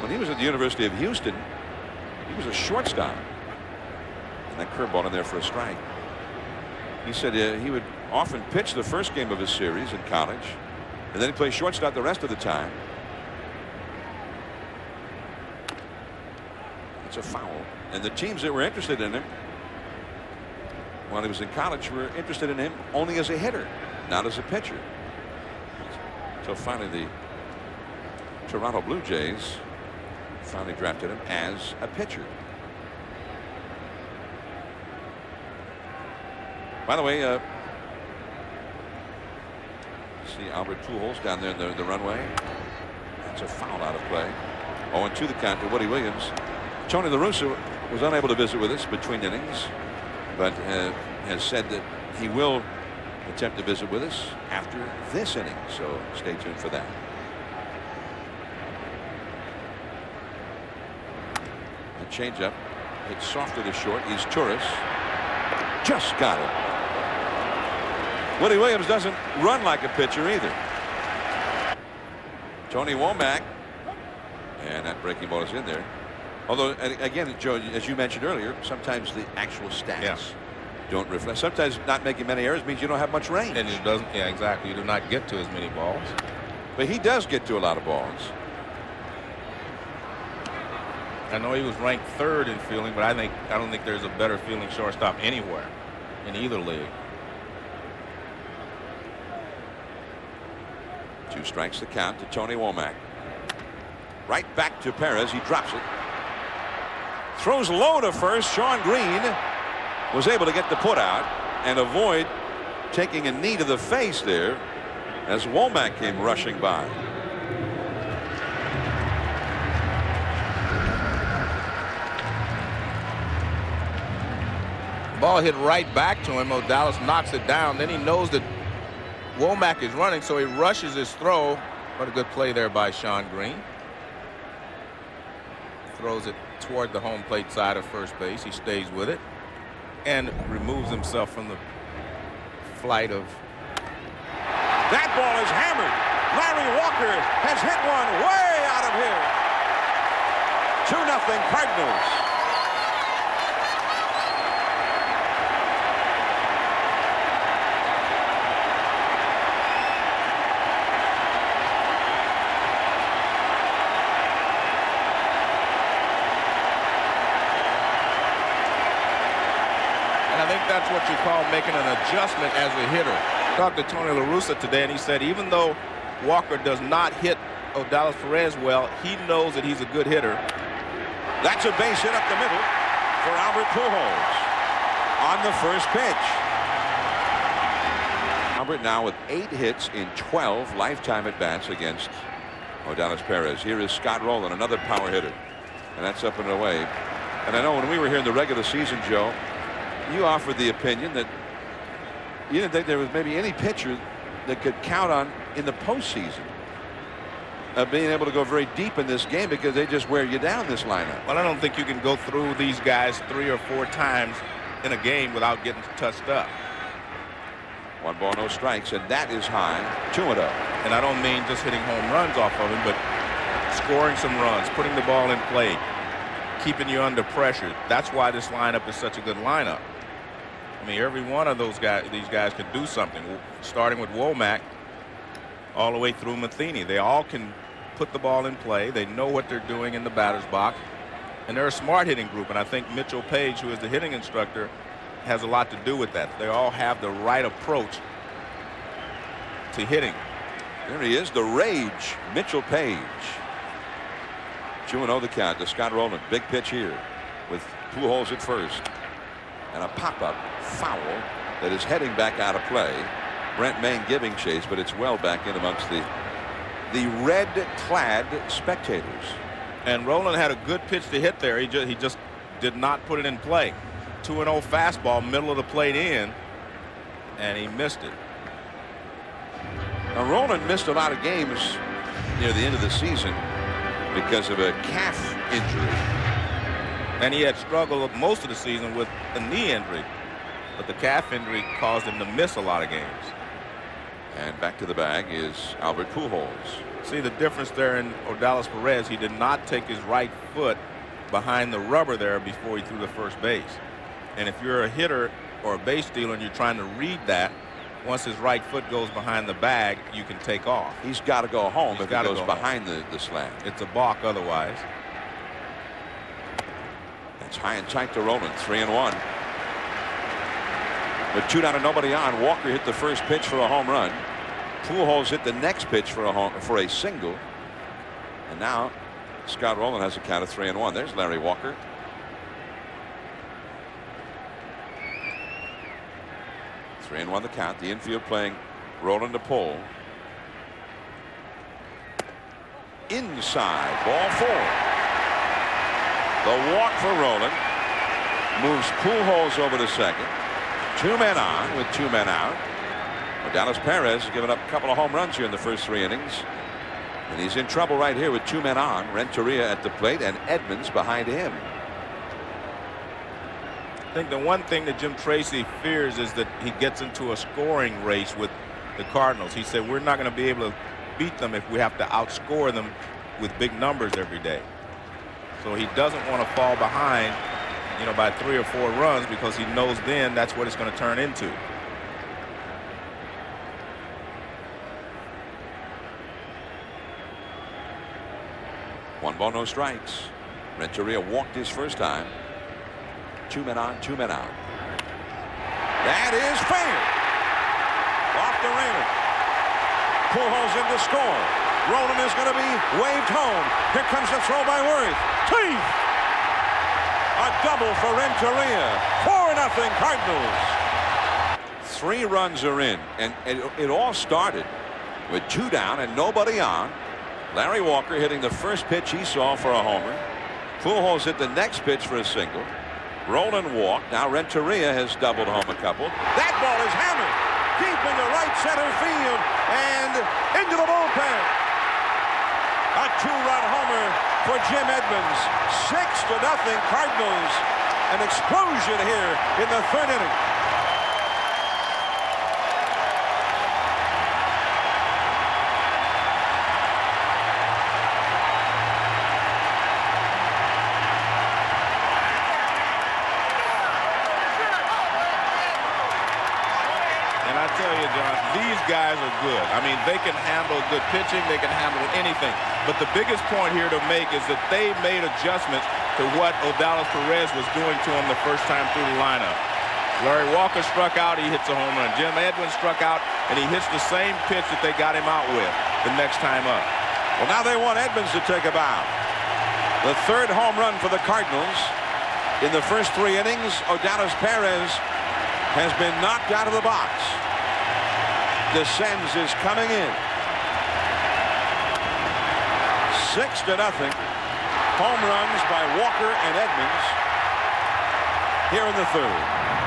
When he was at the University of Houston, he was a shortstop. And that curveball in there for a strike. He said he would often pitch the first game of his series in college, and then he played shortstop the rest of the time. It's a foul. And the teams that were interested in him while he was in college were interested in him only as a hitter, not as a pitcher. So finally the Toronto Blue Jays finally drafted him as a pitcher. By the way, see Albert Pujols down there in the runway. That's a foul out of play. 0-2 the count to Woody Williams. Tony La Russa was unable to visit with us between innings, but has said that he will attempt to visit with us after this inning. So stay tuned for that. A changeup. It's softer to short. He's Torres. Just got it. Woody Williams doesn't run like a pitcher either. Tony Womack. And that breaking ball is in there. Although, again, Joe, as you mentioned earlier, sometimes the actual stats don't reflect. Sometimes not making many errors means you don't have much range. And it doesn't. Yeah, exactly. You do not get to as many balls. But he does get to a lot of balls. I know he was ranked 3rd in fielding, but I don't think there's a better fielding shortstop anywhere in either league. 2 strikes the count to Tony Womack. Right back to Perez. He drops it. Throws low to first. Sean Green was able to get the put out and avoid taking a knee to the face there as Womack came rushing by. Ball hit right back to him. Dallas knocks it down. Then he knows that Womack is running, so he rushes his throw. What a good play there by Sean Green. Throws it toward the home plate side of first base. He stays with it and removes himself from the flight of. That ball is hammered. Larry Walker has hit one way out of here. 2-0 Cardinals. That's what you call making an adjustment as a hitter. Talked to Tony La Russa today, and he said even though Walker does not hit Odalis Perez well, he knows that he's a good hitter. That's a base hit up the middle for Albert Pujols on the first pitch. Albert now with 8 hits in 12 lifetime at-bats against Odalis Perez. Here is Scott Rowland, another power hitter, and that's up and away. And I know when we were here in the regular season, Joe, you offered the opinion that you didn't think there was maybe any pitcher that could count on in the postseason being able to go very deep in this game because they just wear you down, this lineup. Well, I don't think you can go through these guys 3 or 4 times in a game without getting touched up. 1 ball, no strikes, and that is high. 2-0. And I don't mean just hitting home runs off of him, but scoring some runs, putting the ball in play, keeping you under pressure. That's why this lineup is such a good lineup. I mean, every one of these guys can do something, starting with Womack all the way through Matheny. They all can put the ball in play. They know what they're doing in the batter's box, and they're a smart hitting group. And I think Mitchell Page, who is the hitting instructor, has a lot to do with that. They all have the right approach to hitting. There he is, the rage, Mitchell Page. 2-0 the count to Scott Rowland. Big pitch here with Pujols at first. And a pop-up foul that is heading back out of play. Brent Maine giving chase, but it's well back in amongst the red-clad spectators. And Rowland had a good pitch to hit there. He just did not put it in play. 2-0 fastball, middle of the plate in, and he missed it. Now, Rowland missed a lot of games near the end of the season because of a calf injury. And he had struggled most of the season with a knee injury, but the calf injury caused him to miss a lot of games. And back to the bag is Albert Pujols. See the difference there in Odalis Perez. He did not take his right foot behind the rubber there before he threw the first base. And if you're a hitter or a base stealer and you're trying to read that, once his right foot goes behind the bag, you can take off. He's got to go home if he goes behind home. the slant. It's a balk otherwise. That's high and tight to Roland. 3-1. With 2 down and nobody on, Walker hit the first pitch for a home run. Pujols hit the next pitch for a single. And now Scott Rowland has a count of 3-1. There's Larry Walker. Three and 1 the count. The infield playing Roland to pull. Inside, ball 4. The walk for Roland moves Pujols over to second. 2 men on with 2 men out. Odalis Perez has given up a couple of home runs here in the first 3 innings. And he's in trouble right here with 2 men on. Renteria at the plate and Edmonds behind him. I think the one thing that Jim Tracy fears is that he gets into a scoring race with the Cardinals. He said we're not going to be able to beat them if we have to outscore them with big numbers every day. So he doesn't want to fall behind, by 3 or 4 runs, because he knows then that's what it's going to turn into. One ball, no strikes. Renteria walked his first time. 2 men on, 2 men out. That is fair. Off the railing. Pujols in to score. Roland is going to be waved home. Here comes the throw by Worth. Teeth. A double for Renteria. 4-0 Cardinals. 3 runs are in, and it all started with 2 down and nobody on. Larry Walker hitting the first pitch he saw for a homer. Pujols hit the next pitch for a single. Roland walked. Now Renteria has doubled home a couple. That ball is hammered deep into right center field and into the bullpen. A 2-run homer for Jim Edmonds. 6-0 Cardinals. An explosion here in the 3rd inning. These guys are good. I mean, they can handle good pitching. They can handle anything. But the biggest point here to make is that they made adjustments to what Odalis Perez was doing to him the first time through the lineup. Larry Walker struck out. He hits a home run. Jim Edmonds struck out, and he hits the same pitch that they got him out with the next time up. Well, now they want Edmonds to take a bow. The 3rd home run for the Cardinals. In the first 3 innings, Odalis Perez has been knocked out of the box. Descends is coming in. 6-0. Home runs by Walker and Edmonds here in the 3rd.